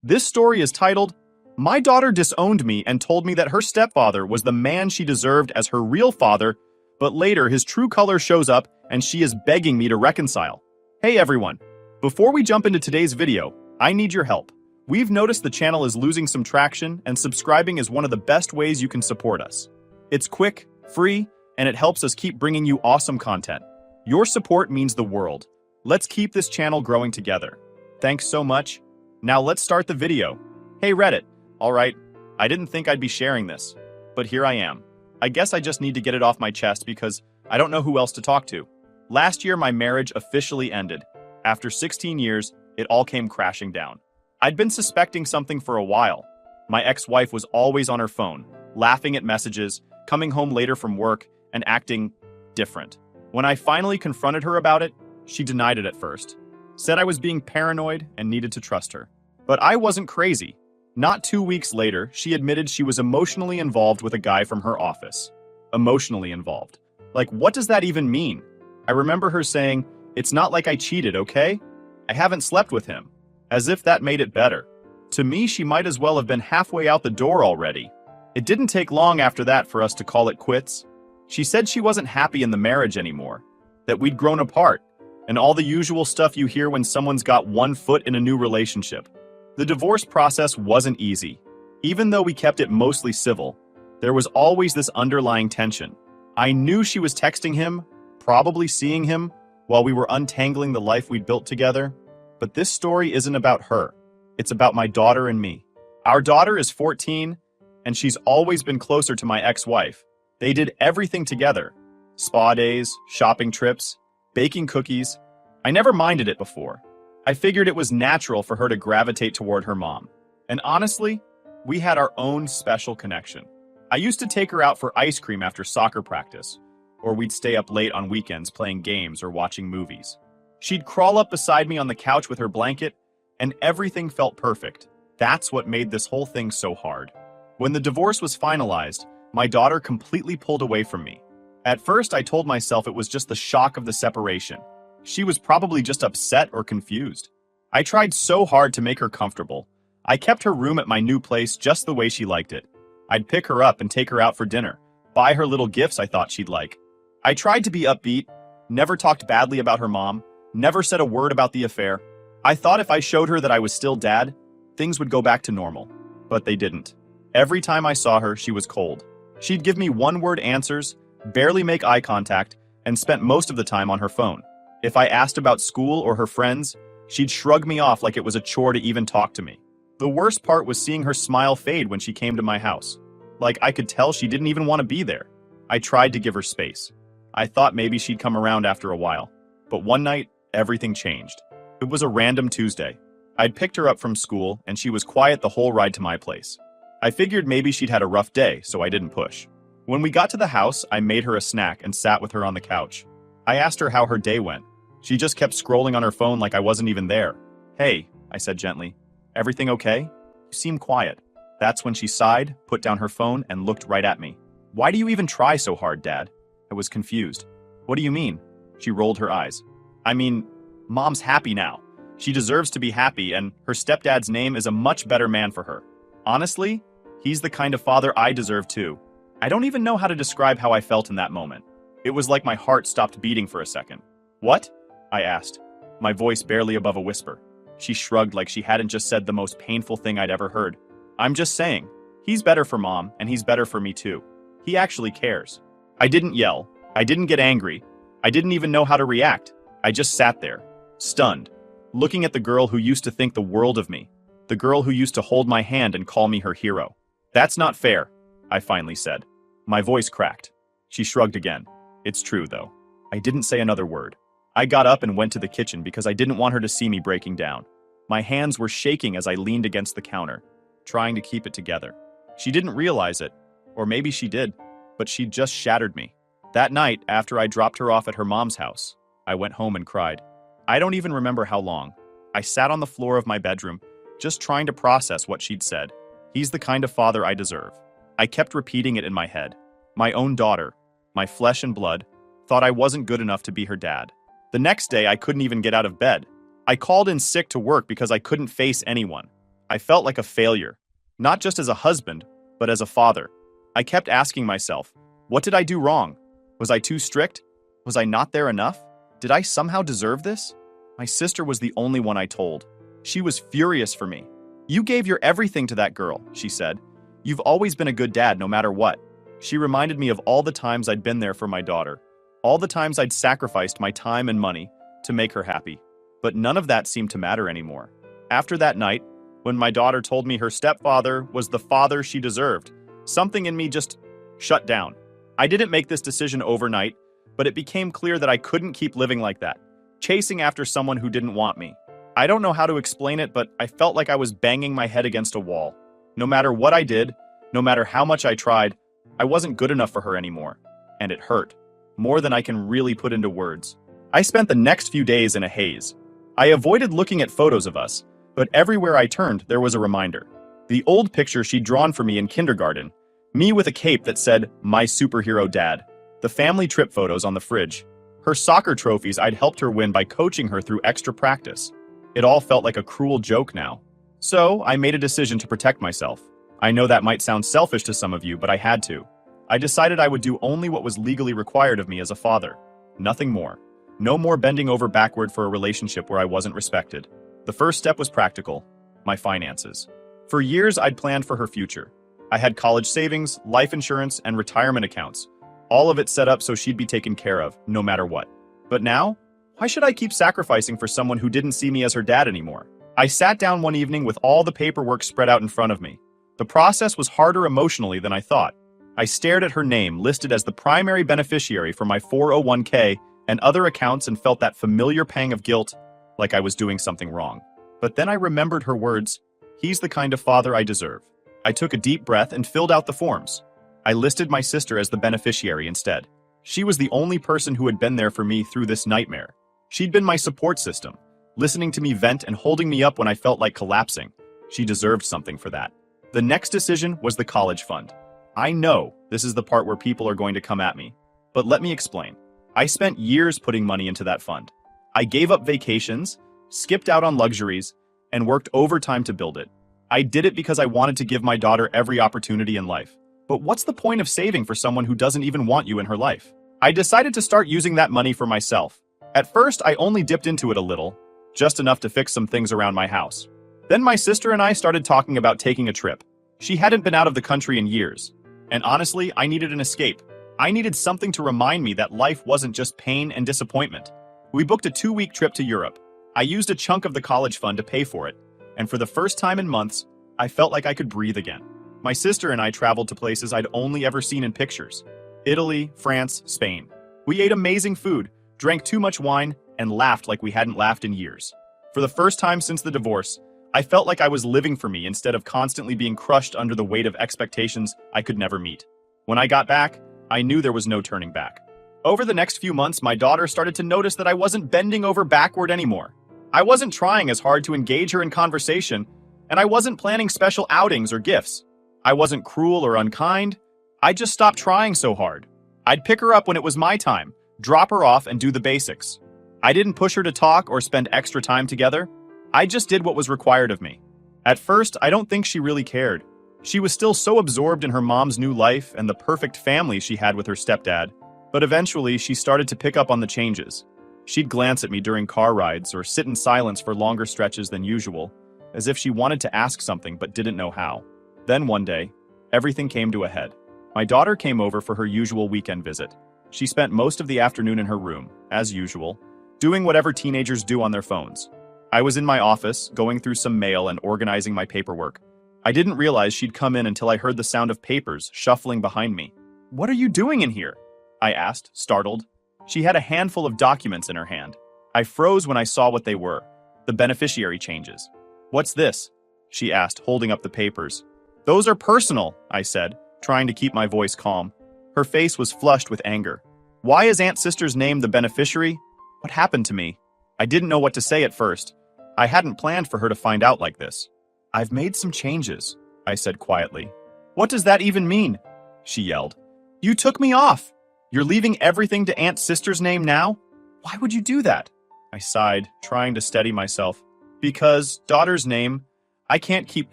This story is titled, My Daughter Disowned Me and Told Me That Her Stepfather Was the Man She Deserved as Her Real Father, but later his true color shows up and she is begging me to reconcile. Hey everyone, before we jump into today's video, I need your help. We've noticed the channel is losing some traction and subscribing is one of the best ways you can support us. It's quick, free, and it helps us keep bringing you awesome content. Your support means the world. Let's keep this channel growing together. Thanks so much. Now let's start the video. Hey Reddit. Alright, I didn't think I'd be sharing this, but here I am. I guess I just need to get it off my chest because I don't know who else to talk to. Last year my marriage officially ended. After 16 years, it all came crashing down. I'd been suspecting something for a while. My ex-wife was always on her phone, laughing at messages, coming home later from work, and acting different. When I finally confronted her about it, she denied it at first. Said I was being paranoid and needed to trust her. But I wasn't crazy. Not 2 weeks later, she admitted she was emotionally involved with a guy from her office. Emotionally involved. Like, what does that even mean? I remember her saying, "It's not like I cheated, okay? I haven't slept with him." As if that made it better. To me, she might as well have been halfway out the door already. It didn't take long after that for us to call it quits. She said she wasn't happy in the marriage anymore, that we'd grown apart, and all the usual stuff you hear when someone's got one foot in a new relationship. The divorce process wasn't easy. Even though we kept it mostly civil, there was always this underlying tension. I knew she was texting him, probably seeing him, while we were untangling the life we'd built together. But this story isn't about her. It's about my daughter and me. Our daughter is 14, and she's always been closer to my ex-wife. They did everything together. Spa days, shopping trips, baking cookies. I never minded it before. I figured it was natural for her to gravitate toward her mom. And honestly, we had our own special connection. I used to take her out for ice cream after soccer practice, or we'd stay up late on weekends playing games or watching movies. She'd crawl up beside me on the couch with her blanket, and everything felt perfect. That's what made this whole thing so hard. When the divorce was finalized, my daughter completely pulled away from me. At first, I told myself it was just the shock of the separation. She was probably just upset or confused. I tried so hard to make her comfortable. I kept her room at my new place just the way she liked it. I'd pick her up and take her out for dinner, buy her little gifts I thought she'd like. I tried to be upbeat, never talked badly about her mom, never said a word about the affair. I thought if I showed her that I was still dad, things would go back to normal. But they didn't. Every time I saw her, she was cold. She'd give me one-word answers, barely make eye contact, and spent most of the time on her phone. If I asked about school or her friends, she'd shrug me off like it was a chore to even talk to me. The worst part was seeing her smile fade when she came to my house. Like I could tell she didn't even want to be there. I tried to give her space. I thought maybe she'd come around after a while. But one night, everything changed. It was a random Tuesday. I'd picked her up from school, and she was quiet the whole ride to my place. I figured maybe she'd had a rough day, so I didn't push. When we got to the house, I made her a snack and sat with her on the couch. I asked her how her day went. She just kept scrolling on her phone like I wasn't even there. "Hey," I said gently. "Everything okay? You seem quiet." That's when she sighed, put down her phone, and looked right at me. "Why do you even try so hard, Dad?" I was confused. "What do you mean?" She rolled her eyes. "I mean, Mom's happy now. She deserves to be happy, and her stepdad's name is a much better man for her. Honestly, he's the kind of father I deserve too." I don't even know how to describe how I felt in that moment. It was like my heart stopped beating for a second. "What?" I asked, my voice barely above a whisper. She shrugged like she hadn't just said the most painful thing I'd ever heard. "I'm just saying, he's better for Mom, and he's better for me too. He actually cares." I didn't yell. I didn't get angry. I didn't even know how to react. I just sat there, stunned, looking at the girl who used to think the world of me, the girl who used to hold my hand and call me her hero. "That's not fair," I finally said. My voice cracked. She shrugged again. "It's true, though." I didn't say another word. I got up and went to the kitchen because I didn't want her to see me breaking down. My hands were shaking as I leaned against the counter, trying to keep it together. She didn't realize it, or maybe she did, but she'd just shattered me. That night, after I dropped her off at her mom's house, I went home and cried. I don't even remember how long. I sat on the floor of my bedroom, just trying to process what she'd said. He's the kind of father I deserve. I kept repeating it in my head. My own daughter, my flesh and blood, thought I wasn't good enough to be her dad. The next day, I couldn't even get out of bed. I called in sick to work because I couldn't face anyone. I felt like a failure, not just as a husband, but as a father. I kept asking myself, what did I do wrong? Was I too strict? Was I not there enough? Did I somehow deserve this? My sister was the only one I told. She was furious for me. You gave your everything to that girl, she said. You've always been a good dad no matter what. She reminded me of all the times I'd been there for my daughter, all the times I'd sacrificed my time and money to make her happy. But none of that seemed to matter anymore. After that night, when my daughter told me her stepfather was the father she deserved, something in me just shut down. I didn't make this decision overnight, but it became clear that I couldn't keep living like that, chasing after someone who didn't want me. I don't know how to explain it, but I felt like I was banging my head against a wall. No matter what I did, no matter how much I tried, I wasn't good enough for her anymore. And it hurt, more than I can really put into words. I spent the next few days in a haze. I avoided looking at photos of us, but everywhere I turned, there was a reminder. The old picture she'd drawn for me in kindergarten, me with a cape that said, "My superhero dad." The family trip photos on the fridge. Her soccer trophies I'd helped her win by coaching her through extra practice. It all felt like a cruel joke now. So, I made a decision to protect myself. I know that might sound selfish to some of you, but I had to. I decided I would do only what was legally required of me as a father. Nothing more. No more bending over backward for a relationship where I wasn't respected. The first step was practical. My finances. For years, I'd planned for her future. I had college savings, life insurance, and retirement accounts. All of it set up so she'd be taken care of, no matter what. But now, why should I keep sacrificing for someone who didn't see me as her dad anymore? I sat down one evening with all the paperwork spread out in front of me. The process was harder emotionally than I thought. I stared at her name listed as the primary beneficiary for my 401k and other accounts and felt that familiar pang of guilt, like I was doing something wrong. But then I remembered her words, "He's the kind of father I deserve." I took a deep breath and filled out the forms. I listed my sister as the beneficiary instead. She was the only person who had been there for me through this nightmare. She'd been my support system, listening to me vent and holding me up when I felt like collapsing. She deserved something for that. The next decision was the college fund. I know this is the part where people are going to come at me, but let me explain. I spent years putting money into that fund. I gave up vacations, skipped out on luxuries, and worked overtime to build it. I did it because I wanted to give my daughter every opportunity in life. But what's the point of saving for someone who doesn't even want you in her life? I decided to start using that money for myself. At first, I only dipped into it a little, just enough to fix some things around my house. Then my sister and I started talking about taking a trip. She hadn't been out of the country in years. And honestly, I needed an escape. I needed something to remind me that life wasn't just pain and disappointment. We booked a 2-week trip to Europe. I used a chunk of the college fund to pay for it. And for the first time in months, I felt like I could breathe again. My sister and I traveled to places I'd only ever seen in pictures. Italy, France, Spain. We ate amazing food, drank too much wine, and laughed like we hadn't laughed in years. For the first time since the divorce, I felt like I was living for me instead of constantly being crushed under the weight of expectations I could never meet. When I got back, I knew there was no turning back. Over the next few months, my daughter started to notice that I wasn't bending over backward anymore. I wasn't trying as hard to engage her in conversation, and I wasn't planning special outings or gifts. I wasn't cruel or unkind. I just stopped trying so hard. I'd pick her up when it was my time, drop her off, and do the basics. I didn't push her to talk or spend extra time together. I just did what was required of me. At first, I don't think she really cared. She was still so absorbed in her mom's new life and the perfect family she had with her stepdad. But eventually, she started to pick up on the changes. She'd glance at me during car rides or sit in silence for longer stretches than usual, as if she wanted to ask something but didn't know how. Then one day, everything came to a head. My daughter came over for her usual weekend visit. She spent most of the afternoon in her room, as usual, doing whatever teenagers do on their phones. I was in my office, going through some mail and organizing my paperwork. I didn't realize she'd come in until I heard the sound of papers shuffling behind me. "What are you doing in here?" I asked, startled. She had a handful of documents in her hand. I froze when I saw what they were. The beneficiary changes. "What's this?" she asked, holding up the papers. "Those are personal," I said, trying to keep my voice calm. Her face was flushed with anger. "Why is Aunt Sister's name the beneficiary? What happened to me?" I didn't know what to say at first. I hadn't planned for her to find out like this. "I've made some changes," I said quietly. "What does that even mean?" she yelled. "You took me off. You're leaving everything to Aunt Sister's name now? Why would you do that?" I sighed, trying to steady myself. "Because daughter's name, I can't keep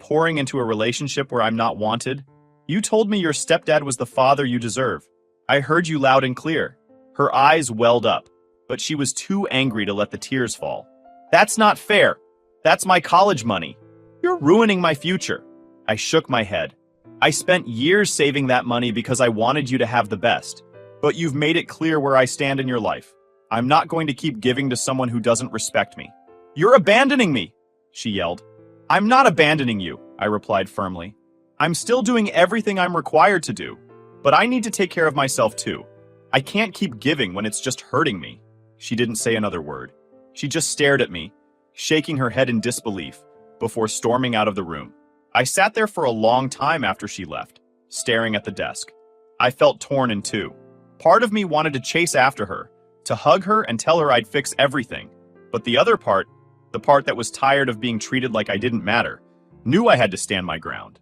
pouring into a relationship where I'm not wanted. You told me your stepdad was the father you deserve. I heard you loud and clear. Her eyes welled up, but she was too angry to let the tears fall. That's not fair. That's my college money. You're ruining my future. I shook my head. I spent years saving that money because I wanted you to have the best. But you've made it clear where I stand in your life. I'm not going to keep giving to someone who doesn't respect me. You're abandoning me, she yelled. I'm not abandoning you, I replied firmly. I'm still doing everything I'm required to do. But I need to take care of myself too. I can't keep giving when it's just hurting me. She didn't say another word. She just stared at me, shaking her head in disbelief, before storming out of the room. I sat there for a long time after she left, staring at the desk. I felt torn in two. Part of me wanted to chase after her, to hug her and tell her I'd fix everything. But the other part, the part that was tired of being treated like I didn't matter, knew I had to stand my ground.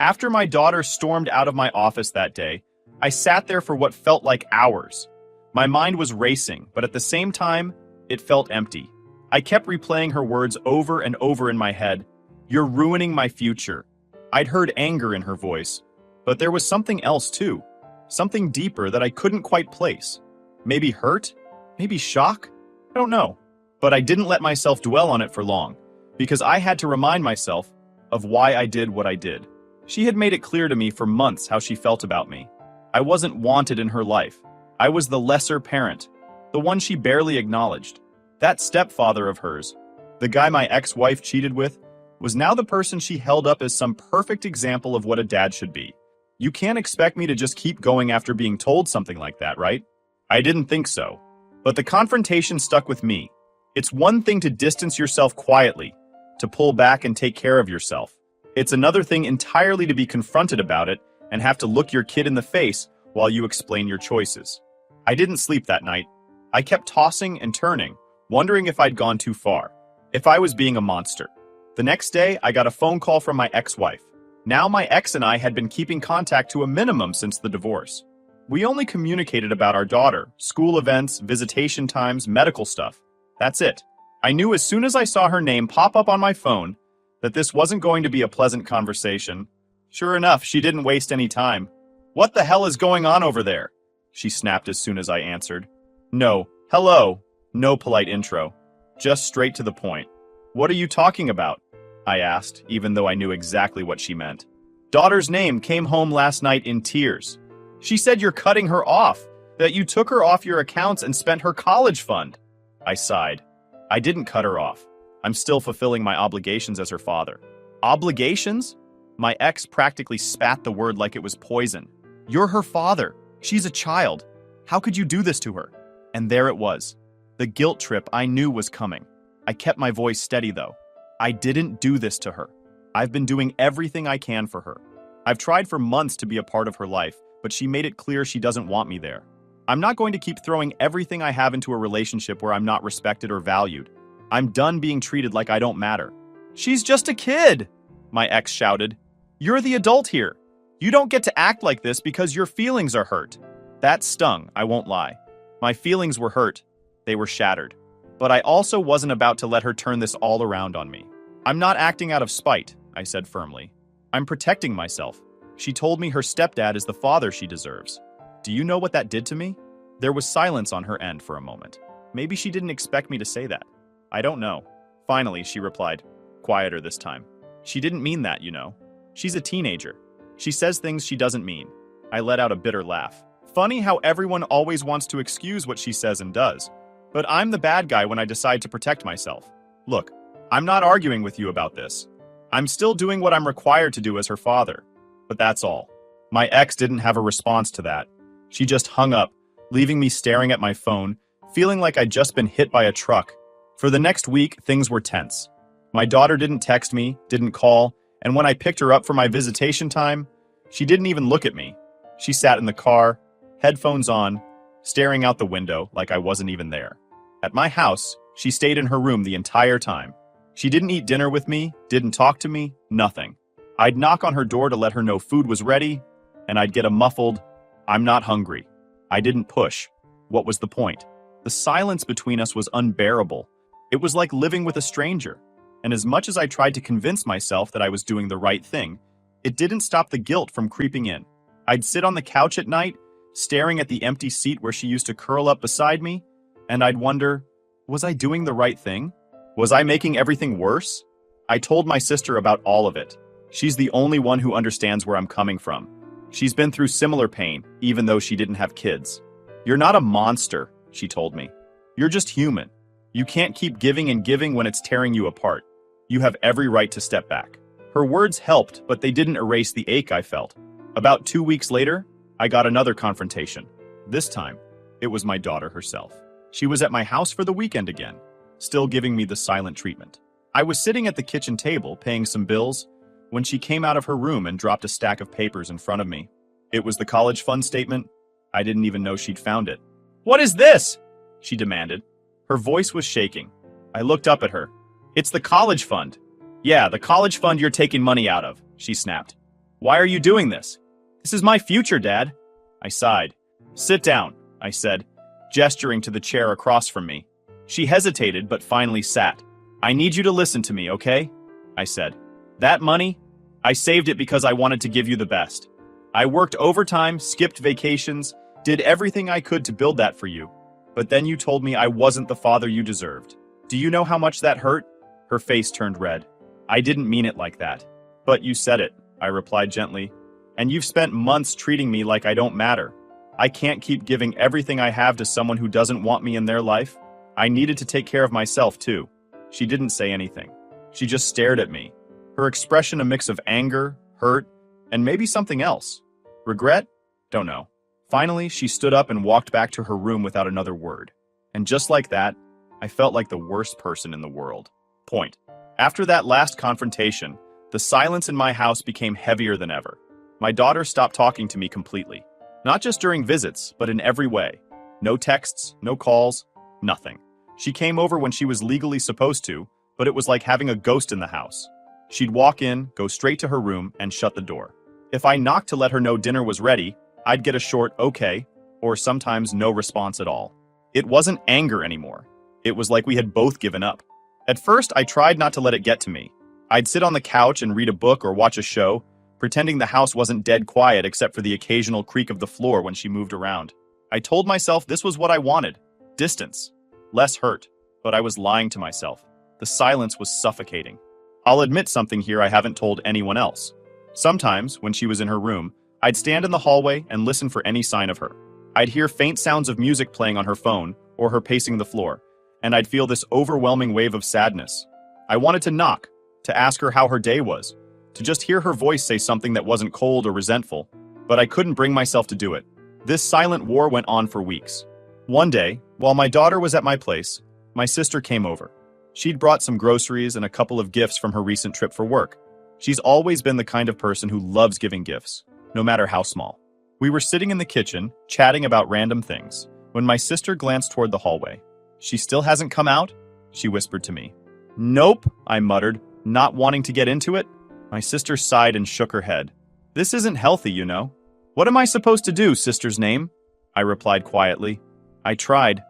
After my daughter stormed out of my office that day, I sat there for what felt like hours. My mind was racing, but at the same time, it felt empty. I kept replaying her words over and over in my head. You're ruining my future. I'd heard anger in her voice, but there was something else too. Something deeper that I couldn't quite place. Maybe hurt? Maybe shock? I don't know. But I didn't let myself dwell on it for long, because I had to remind myself of why I did what I did. She had made it clear to me for months how she felt about me. I wasn't wanted in her life. I was the lesser parent, the one she barely acknowledged. That stepfather of hers, the guy my ex-wife cheated with, was now the person she held up as some perfect example of what a dad should be. You can't expect me to just keep going after being told something like that, right? I didn't think so. But the confrontation stuck with me. It's one thing to distance yourself quietly, to pull back and take care of yourself. It's another thing entirely to be confronted about it and have to look your kid in the face while you explain your choices. I didn't sleep that night. I kept tossing and turning, wondering if I'd gone too far, if I was being a monster. The next day, I got a phone call from my ex-wife. Now my ex and I had been keeping contact to a minimum since the divorce. We only communicated about our daughter, school events, visitation times, medical stuff. That's it. I knew as soon as I saw her name pop up on my phone that this wasn't going to be a pleasant conversation. Sure enough, she didn't waste any time. What the hell is going on over there? She snapped as soon as I answered. No, hello, no polite intro. Just straight to the point. What are you talking about? I asked, even though I knew exactly what she meant. Daughter's name came home last night in tears. She said you're cutting her off, that you took her off your accounts and spent her college fund. I sighed. I didn't cut her off. I'm still fulfilling my obligations as her father. Obligations? My ex practically spat the word like it was poison. You're her father. She's a child. How could you do this to her? And there it was. The guilt trip I knew was coming. I kept my voice steady though. I didn't do this to her. I've been doing everything I can for her. I've tried for months to be a part of her life, but she made it clear she doesn't want me there. I'm not going to keep throwing everything I have into a relationship where I'm not respected or valued. I'm done being treated like I don't matter. She's just a kid, my ex shouted. You're the adult here. You don't get to act like this because your feelings are hurt. That stung, I won't lie. My feelings were hurt. They were shattered. But I also wasn't about to let her turn this all around on me. I'm not acting out of spite, I said firmly. I'm protecting myself. She told me her stepdad is the father she deserves. Do you know what that did to me? There was silence on her end for a moment. Maybe she didn't expect me to say that. I don't know. Finally, she replied, quieter this time. She didn't mean that, you know. She's a teenager. She says things she doesn't mean. I let out a bitter laugh. Funny how everyone always wants to excuse what she says and does. But I'm the bad guy when I decide to protect myself. Look, I'm not arguing with you about this. I'm still doing what I'm required to do as her father. But that's all. My ex didn't have a response to that. She just hung up, leaving me staring at my phone, feeling like I'd just been hit by a truck. For the next week, things were tense. My daughter didn't text me, didn't call, and when I picked her up for my visitation time, she didn't even look at me. She sat in the car, headphones on, staring out the window like I wasn't even there. At my house, she stayed in her room the entire time. She didn't eat dinner with me, didn't talk to me, nothing. I'd knock on her door to let her know food was ready, and I'd get a muffled, "I'm not hungry." I didn't push. What was the point? The silence between us was unbearable. It was like living with a stranger. And as much as I tried to convince myself that I was doing the right thing, it didn't stop the guilt from creeping in. I'd sit on the couch at night, staring at the empty seat where she used to curl up beside me, and I'd wonder, was I doing the right thing? Was I making everything worse? I told my sister about all of it. She's the only one who understands where I'm coming from. She's been through similar pain, even though she didn't have kids. You're not a monster, she told me. You're just human. You can't keep giving and giving when it's tearing you apart. You have every right to step back. Her words helped, but they didn't erase the ache I felt. About 2 weeks later, I got another confrontation. This time, it was my daughter herself. She was at my house for the weekend again, still giving me the silent treatment. I was sitting at the kitchen table, paying some bills, when she came out of her room and dropped a stack of papers in front of me. It was the college fund statement. I didn't even know she'd found it. "What is this?" she demanded. Her voice was shaking. I looked up at her. "It's the college fund." "Yeah, the college fund you're taking money out of," she snapped. "Why are you doing this?" "This is my future, Dad." I sighed. "Sit down," I said, gesturing to the chair across from me. She hesitated, but finally sat. "I need you to listen to me, okay?" I said. "That money, I saved it because I wanted to give you the best. I worked overtime, skipped vacations, did everything I could to build that for you. But then you told me I wasn't the father you deserved. Do you know how much that hurt?" Her face turned red. "I didn't mean it like that." "But you said it," I replied gently. "And you've spent months treating me like I don't matter. I can't keep giving everything I have to someone who doesn't want me in their life. I needed to take care of myself, too." She didn't say anything. She just stared at me. Her expression a mix of anger, hurt, and maybe something else. Regret? Don't know. Finally, she stood up and walked back to her room without another word. And just like that, I felt like the worst person in the world. Point. After that last confrontation, the silence in my house became heavier than ever. My daughter stopped talking to me completely. Not just during visits, but in every way. No texts, no calls, nothing. She came over when she was legally supposed to, but it was like having a ghost in the house. She'd walk in, go straight to her room, and shut the door. If I knocked to let her know dinner was ready, I'd get a short "okay," or sometimes no response at all. It wasn't anger anymore. It was like we had both given up. At first, I tried not to let it get to me. I'd sit on the couch and read a book or watch a show, pretending the house wasn't dead quiet except for the occasional creak of the floor when she moved around. I told myself this was what I wanted. Distance. Less hurt. But I was lying to myself. The silence was suffocating. I'll admit something here I haven't told anyone else. Sometimes, when she was in her room, I'd stand in the hallway and listen for any sign of her. I'd hear faint sounds of music playing on her phone or her pacing the floor, and I'd feel this overwhelming wave of sadness. I wanted to knock, to ask her how her day was, to just hear her voice say something that wasn't cold or resentful, but I couldn't bring myself to do it. This silent war went on for weeks. One day, while my daughter was at my place, my sister came over. She'd brought some groceries and a couple of gifts from her recent trip for work. She's always been the kind of person who loves giving gifts, no matter how small. We were sitting in the kitchen, chatting about random things, when my sister glanced toward the hallway. "She still hasn't come out?" she whispered to me. "Nope," I muttered, not wanting to get into it. My sister sighed and shook her head. "This isn't healthy, you know." "What am I supposed to do, sister's name?" I replied quietly. I tried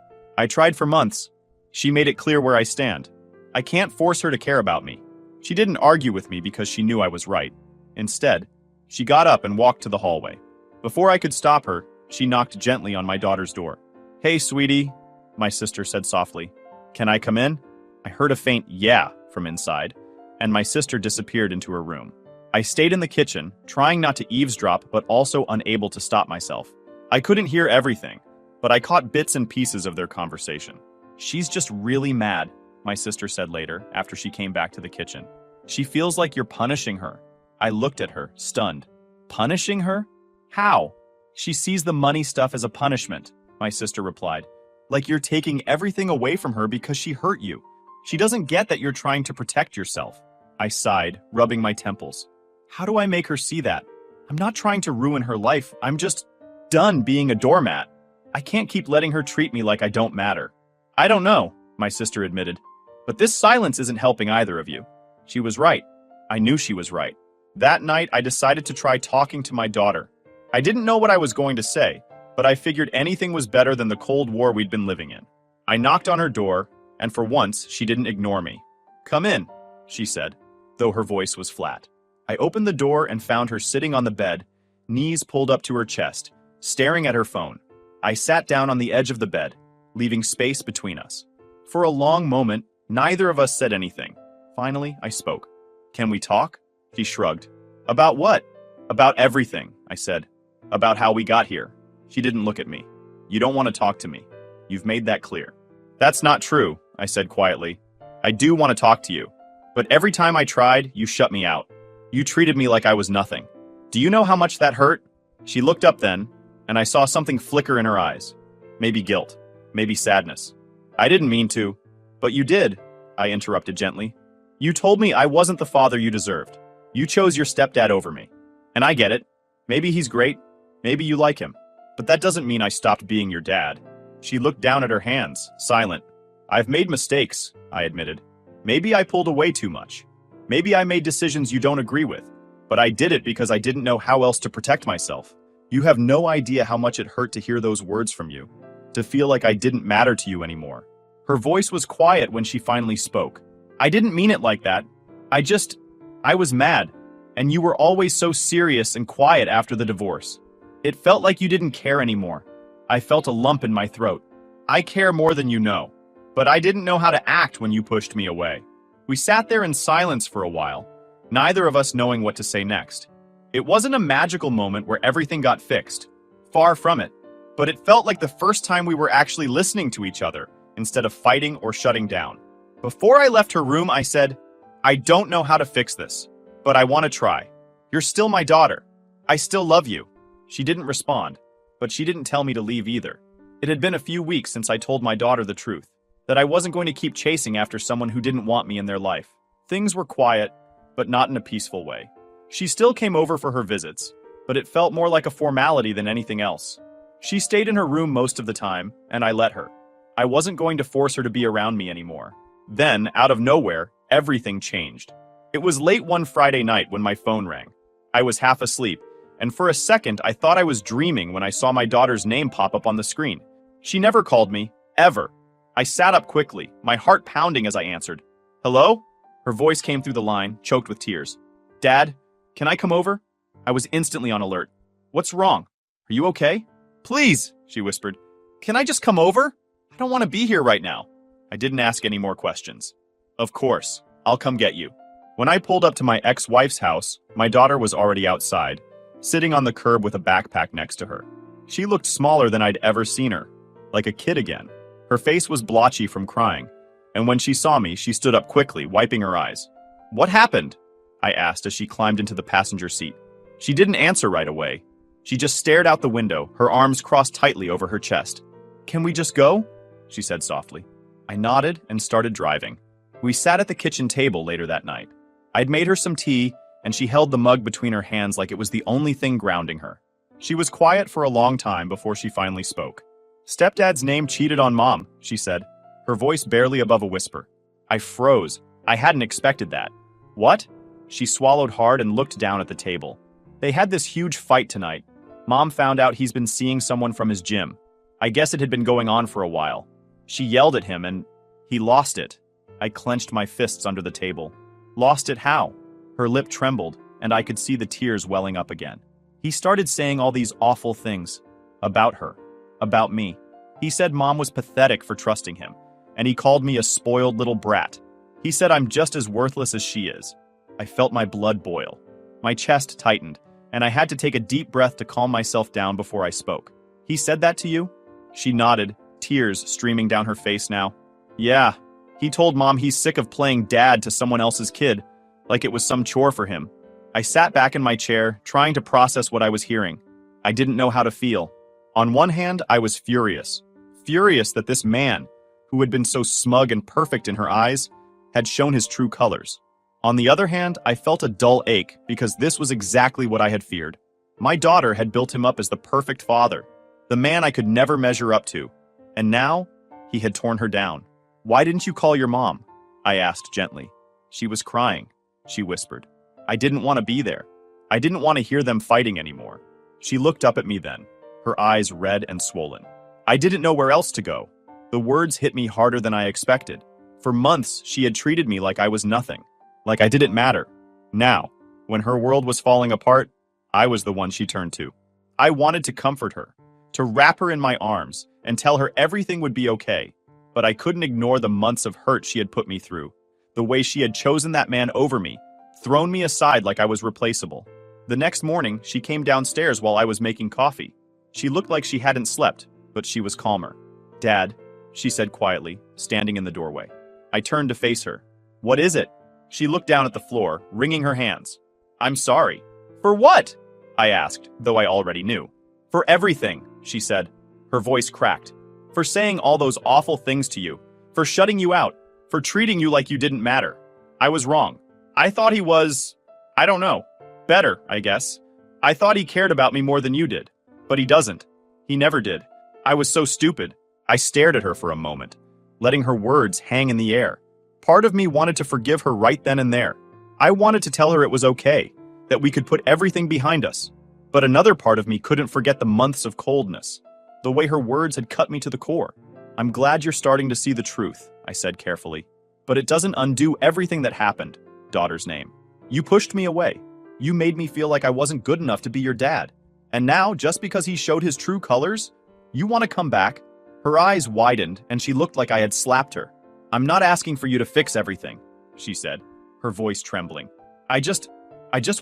for months. She made it clear where I stand. I can't force her to care about me. She didn't argue with me because she knew I was right. Instead, she got up and walked to the hallway. Before I could stop her, she knocked gently on my daughter's door. "Hey, sweetie," my sister said softly. "Can I come in?" I heard a faint "yeah" from inside, and my sister disappeared into her room. I stayed in the kitchen, trying not to eavesdrop but also unable to stop myself. I couldn't hear everything, but I caught bits and pieces of their conversation. "She's just really mad," my sister said later, after she came back to the kitchen. "She feels like you're punishing her." I looked at her, stunned. "Punishing her? How?" "She sees the money stuff as a punishment," my sister replied. "Like you're taking everything away from her because she hurt you. She doesn't get that you're trying to protect yourself." I sighed, rubbing my temples. How do I make her see that? I'm not trying to ruin her life. I'm just done being a doormat. I can't keep letting her treat me like I don't matter. "I don't know," my sister admitted. "But this silence isn't helping either of you." She was right. I knew she was right. That night, I decided to try talking to my daughter. I didn't know what I was going to say, but I figured anything was better than the Cold War we'd been living in. I knocked on her door, and for once, she didn't ignore me. "Come in," she said, though her voice was flat. I opened the door and found her sitting on the bed, knees pulled up to her chest, staring at her phone. I sat down on the edge of the bed, leaving space between us. For a long moment, neither of us said anything. Finally, I spoke. "Can we talk?" She shrugged. "About what?" "About everything," I said. "About how we got here." She didn't look at me. "You don't want to talk to me. You've made that clear." "That's not true," I said quietly. "I do want to talk to you. But every time I tried, you shut me out. You treated me like I was nothing. Do you know how much that hurt?" She looked up then, and I saw something flicker in her eyes. Maybe guilt. Maybe sadness. "I didn't mean to." "But you did," I interrupted gently. "You told me I wasn't the father you deserved. You chose your stepdad over me. And I get it. Maybe he's great. Maybe you like him. But that doesn't mean I stopped being your dad." She looked down at her hands, silent. "I've made mistakes," I admitted. "Maybe I pulled away too much. Maybe I made decisions you don't agree with. But I did it because I didn't know how else to protect myself. You have no idea how much it hurt to hear those words from you. To feel like I didn't matter to you anymore." Her voice was quiet when she finally spoke. "I didn't mean it like that. I was mad. And you were always so serious and quiet after the divorce. It felt like you didn't care anymore. I felt a lump in my throat. I care more than you know. But I didn't know how to act when you pushed me away." We sat there in silence for a while, neither of us knowing what to say next. It wasn't a magical moment where everything got fixed. Far from it. But it felt like the first time we were actually listening to each other, instead of fighting or shutting down. Before I left her room, I said, "I don't know how to fix this, but I want to try. You're still my daughter. I still love you." She didn't respond, but she didn't tell me to leave either. It had been a few weeks since I told my daughter the truth, that I wasn't going to keep chasing after someone who didn't want me in their life. Things were quiet, but not in a peaceful way. She still came over for her visits, but it felt more like a formality than anything else. She stayed in her room most of the time, and I let her. I wasn't going to force her to be around me anymore. Then, out of nowhere, everything changed. It was late one Friday night when my phone rang. I was half asleep, and for a second I thought I was dreaming when I saw my daughter's name pop up on the screen. She never called me, ever. I sat up quickly, my heart pounding as I answered. "Hello?" Her voice came through the line, choked with tears. "Dad, can I come over?" I was instantly on alert. "What's wrong? Are you okay?" "Please," she whispered. "Can I just come over? I don't want to be here right now." I didn't ask any more questions. "Of course, I'll come get you." When I pulled up to my ex-wife's house, my daughter was already outside, sitting on the curb with a backpack next to her. She looked smaller than I'd ever seen her, like a kid again. Her face was blotchy from crying, and when she saw me, she stood up quickly, wiping her eyes. "What happened?" I asked as she climbed into the passenger seat. She didn't answer right away. She just stared out the window, her arms crossed tightly over her chest. "Can we just go?" she said softly. I nodded and started driving. We sat at the kitchen table later that night. I'd made her some tea, and she held the mug between her hands like it was the only thing grounding her. She was quiet for a long time before she finally spoke. "Stepdad's name cheated on Mom," she said, her voice barely above a whisper. I froze. I hadn't expected that. "What?" She swallowed hard and looked down at the table. "They had this huge fight tonight. Mom found out he's been seeing someone from his gym. I guess it had been going on for a while. She yelled at him and he lost it." I clenched my fists under the table. "Lost it how?" Her lip trembled, and I could see the tears welling up again. "He started saying all these awful things. About her. About me. He said Mom was pathetic for trusting him, and he called me a spoiled little brat. He said I'm just as worthless as she is." I felt my blood boil. My chest tightened, and I had to take a deep breath to calm myself down before I spoke. "He said that to you?" She nodded, tears streaming down her face now. "Yeah. He told Mom he's sick of playing dad to someone else's kid, like it was some chore for him." I sat back in my chair, trying to process what I was hearing. I didn't know how to feel. On one hand, I was furious. Furious that this man, who had been so smug and perfect in her eyes, had shown his true colors. On the other hand, I felt a dull ache because this was exactly what I had feared. My daughter had built him up as the perfect father, the man I could never measure up to. And now, he had torn her down. "Why didn't you call your mom?" I asked gently. She was crying, she whispered. I didn't want to be there. I didn't want to hear them fighting anymore. She looked up at me then, her eyes red and swollen. I didn't know where else to go. The words hit me harder than I expected. For months, she had treated me like I was nothing. like I didn't matter. Now, when her world was falling apart, I was the one she turned to. I wanted to comfort her, to wrap her in my arms, and tell her everything would be okay. But I couldn't ignore the months of hurt she had put me through, the way she had chosen that man over me, thrown me aside like I was replaceable. The next morning, she came downstairs while I was making coffee. She looked like she hadn't slept, but she was calmer. "Dad," she said quietly, standing in the doorway. I turned to face her. "What is it?" She looked down at the floor, wringing her hands. "I'm sorry." "For what?" I asked, though I already knew. "For everything," she said. Her voice cracked. "For saying all those awful things to you. For shutting you out. For treating you like you didn't matter. I was wrong. I thought he was, I don't know, better, I guess. I thought he cared about me more than you did. But he doesn't. He never did. I was so stupid." I stared at her for a moment, letting her words hang in the air. Part of me wanted to forgive her right then and there. I wanted to tell her it was okay, that we could put everything behind us. But another part of me couldn't forget the months of coldness, the way her words had cut me to the core. "I'm glad you're starting to see the truth," I said carefully. "But it doesn't undo everything that happened, daughter's name. You pushed me away. You made me feel like I wasn't good enough to be your dad. And now, just because he showed his true colors, you want to come back?" Her eyes widened, and she looked like I had slapped her. "I'm not asking for you to fix everything," she said, her voice trembling. I just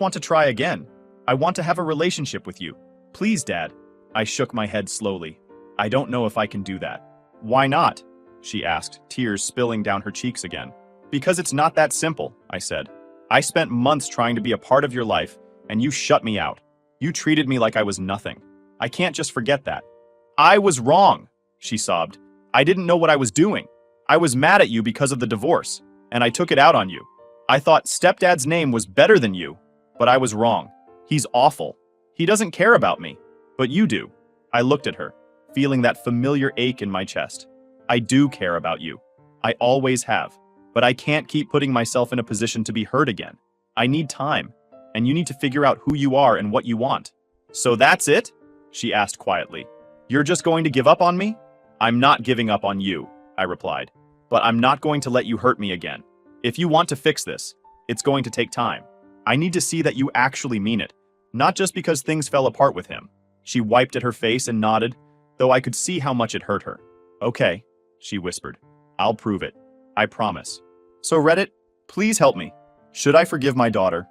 want to try again. I want to have a relationship with you. Please, Dad." I shook my head slowly. "I don't know if I can do that." "Why not?" she asked, tears spilling down her cheeks again. "Because it's not that simple," I said. "I spent months trying to be a part of your life, and you shut me out. You treated me like I was nothing. I can't just forget that." "I was wrong," she sobbed. "I didn't know what I was doing. I was mad at you because of the divorce, and I took it out on you. I thought stepdad's name was better than you, but I was wrong. He's awful. He doesn't care about me, but you do." I looked at her, feeling that familiar ache in my chest. "I do care about you. I always have. But I can't keep putting myself in a position to be hurt again. I need time, and you need to figure out who you are and what you want." "So that's it?" she asked quietly. "You're just going to give up on me?" "I'm not giving up on you," I replied. "But I'm not going to let you hurt me again. If you want to fix this, it's going to take time. I need to see that you actually mean it, not just because things fell apart with him." She wiped at her face and nodded, though I could see how much it hurt her. "Okay," she whispered. "I'll prove it. I promise." So Reddit, please help me. Should I forgive my daughter,